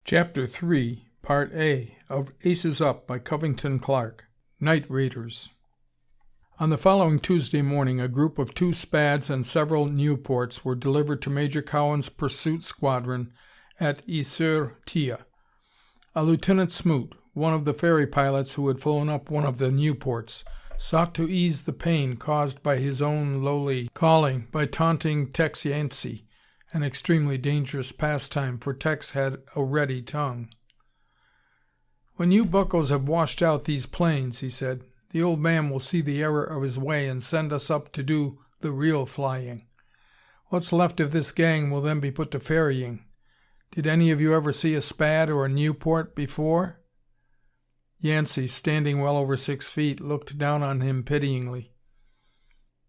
Chapter 3, Part A, of Aces Up by Covington Clarke. Night Raiders. On the following Tuesday morning, a group of 2 Spads and several Nieuports were delivered to Major Cowan's pursuit squadron at Is-sur-Tille. A Lieutenant Smoot, one of the ferry pilots who had flown up one of the Nieuports, sought to ease the pain caused by his own lowly calling by taunting Tex Yancey, an extremely dangerous pastime, for Tex had a ready tongue. "When you buccos have washed out these planes," he said, "the old man will see the error of his way and send us up to do the real flying. What's left of this gang will then be put to ferrying. Did any of you ever see a Spad or a Nieuport before?" Yancey, standing well over 6 feet, looked down on him pityingly.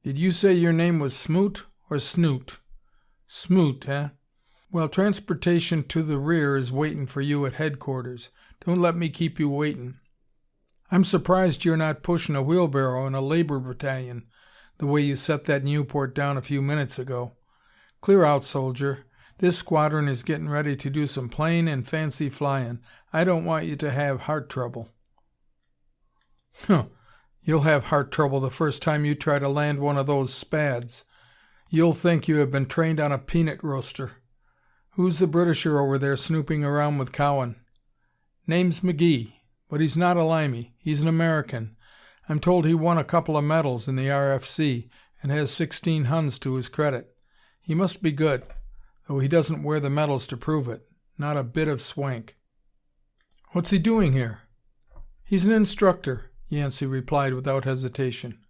"Did you say your name was Smoot or Snoot?" "Smoot, eh? Well, transportation to the rear is waitin' for you at headquarters. Don't let me keep you waitin'. I'm surprised you're not pushin' a wheelbarrow in a labor battalion, the way you set that Nieuport down a few minutes ago. Clear out, soldier. This squadron is gettin' ready to do some plain and fancy flyin'. I don't want you to have heart trouble." "Huh. You'll have heart trouble the first time you try to land one of those Spads. You'll think you have been trained on a peanut roaster. Who's the Britisher over there snooping around with Cowan?" "Name's McGee, but he's not a Limey. He's an American. I'm told he won a couple of medals in the RFC and has 16 Huns to his credit. He must be good, though he doesn't wear the medals to prove it. Not a bit of swank." "What's he doing here?" "He's an instructor," Yancey replied without hesitation.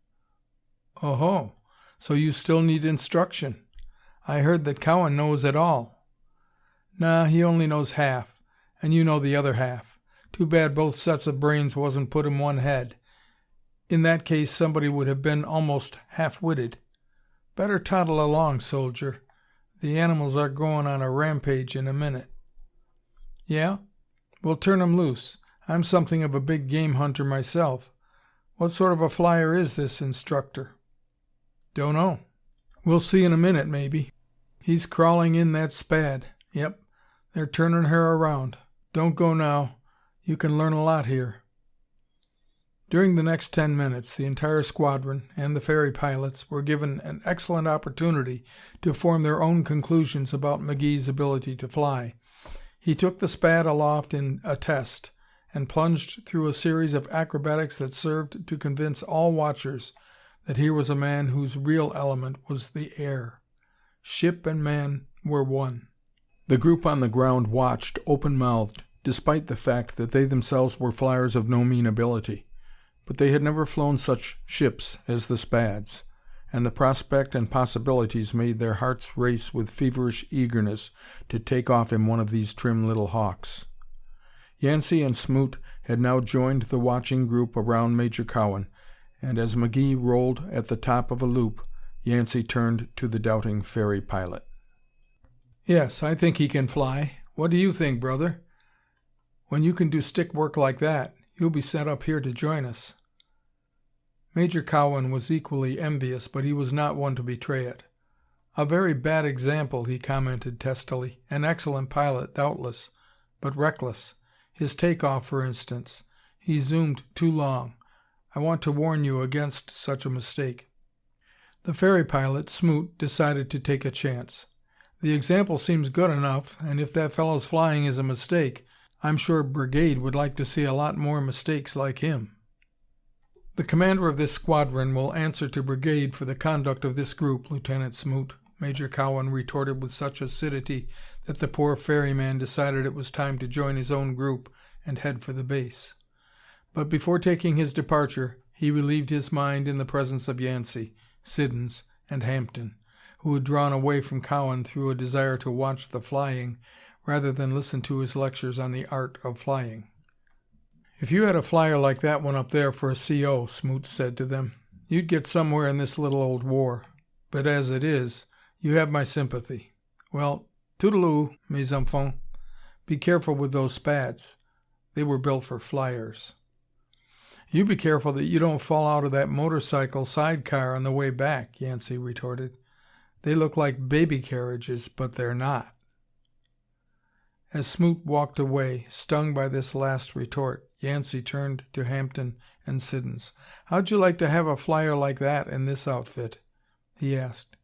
"Oh-ho. So you still need instruction. I heard that Cowan knows it all." "Nah, he only knows half, and you know the other half. Too bad both sets of brains wasn't put in one head. In that case, somebody would have been almost half-witted. Better toddle along, soldier. The animals are going on a rampage in a minute." "Yeah? Well, turn 'em loose. I'm something of a big game hunter myself. What sort of a flyer is this instructor?" "Don't know. We'll see in a minute, maybe. He's crawling in that Spad. Yep, they're turning her around. Don't go now. You can learn a lot here." During the next 10 minutes, the entire squadron, and the ferry pilots, were given an excellent opportunity to form their own conclusions about McGee's ability to fly. He took the Spad aloft in a test, and plunged through a series of acrobatics that served to convince all watchers that here was a man whose real element was the air. Ship and man were one. The group on the ground watched, open-mouthed, despite the fact that they themselves were flyers of no mean ability. But they had never flown such ships as the Spads, and the prospect and possibilities made their hearts race with feverish eagerness to take off in one of these trim little hawks. Yancey and Smoot had now joined the watching group around Major Cowan, and as McGee rolled at the top of a loop, Yancey turned to the doubting ferry pilot. "Yes, I think he can fly. What do you think, brother? When you can do stick work like that, you'll be sent up here to join us." Major Cowan was equally envious, but he was not one to betray it. "A very bad example," he commented testily. "An excellent pilot, doubtless, but reckless. His takeoff, for instance. He zoomed too long. I want to warn you against such a mistake." The ferry pilot, Smoot, decided to take a chance. "The example seems good enough, and if that fellow's flying is a mistake, I'm sure Brigade would like to see a lot more mistakes like him." "The commander of this squadron will answer to Brigade for the conduct of this group, Lieutenant Smoot," Major Cowan retorted with such acidity that the poor ferryman decided it was time to join his own group and head for the base. But before taking his departure, he relieved his mind in the presence of Yancey, Siddons, and Hampton, who had drawn away from Cowan through a desire to watch the flying rather than listen to his lectures on the art of flying. "If you had a flyer like that one up there for a CO," Smoot said to them, "you'd get somewhere in this little old war. But as it is, you have my sympathy. Well, toodaloo, mes enfants. Be careful with those Spads. They were built for flyers." "You be careful that you don't fall out of that motorcycle sidecar on the way back," Yancey retorted. "They look like baby carriages, but they're not." As Smoot walked away, stung by this last retort, Yancey turned to Hampton and Siddons. "How'd you like to have a flyer like that in this outfit?" he asked.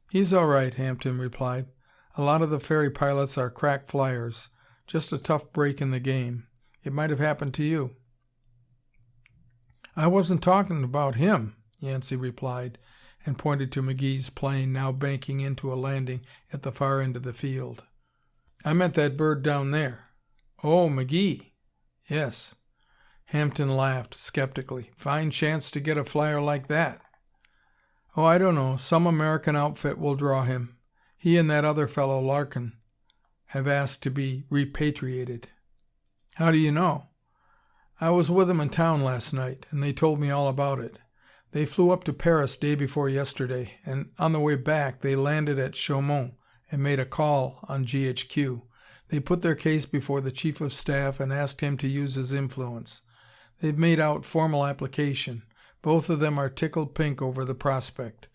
"He's all right," Hampton replied. "A lot of the ferry pilots are crack flyers. Just a tough break in the game. It might have happened to you." "I wasn't talking about him," Yancey replied, and pointed to McGee's plane, now banking into a landing at the far end of the field. "I meant that bird down there." "Oh, McGee." "Yes." Hampton laughed skeptically. "Fine chance to get a flyer like that." "Oh, I don't know. Some American outfit will draw him. He and that other fellow, Larkin, have asked to be repatriated." "How do you know?" "I was with them in town last night, and they told me all about it. They flew up to Paris day before yesterday, and on the way back they landed at Chaumont and made a call on GHQ. They put their case before the Chief of Staff and asked him to use his influence. They've made out formal application. Both of them are tickled pink over the prospect.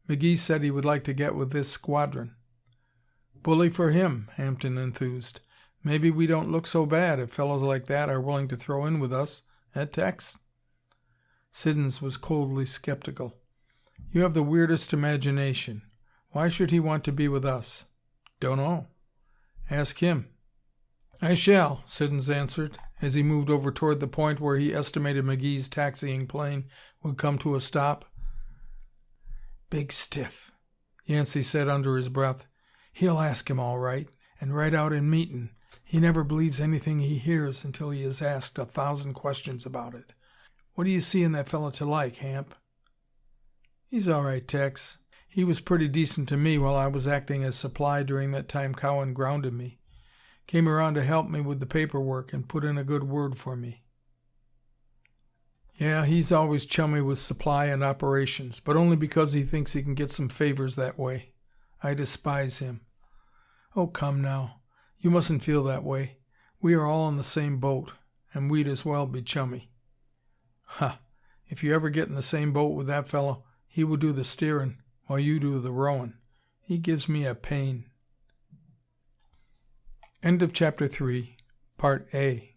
McGee said he would like to get with this squadron." "Bully for him," Hampton enthused. "Maybe we don't look so bad if fellows like that are willing to throw in with us, Tex?" Siddons was coldly skeptical. "You have the weirdest imagination. Why should he want to be with us?" "Dunno. Ask him." "I shall," Siddons answered, as he moved over toward the point where he estimated McGee's taxiing plane would come to a stop. "Big stiff," Yancey said under his breath. "He'll ask him all right, and right out in meetin'. He never believes anything he hears until he is asked 1,000 questions about it. What do you see in that fellow to like, Hamp?" "He's all right, Tex. He was pretty decent to me while I was acting as supply during that time Cowan grounded me. Came around to help me with the paperwork and put in a good word for me." "Yeah, he's always chummy with supply and operations, but only because he thinks he can get some favors that way. I despise him." "Oh, come now. You mustn't feel that way. We are all in the same boat, and we'd as well be chummy." "Ha! If you ever get in the same boat with that fellow, he will do the steering while you do the rowing. He gives me a pain." End of Chapter 3, Part A.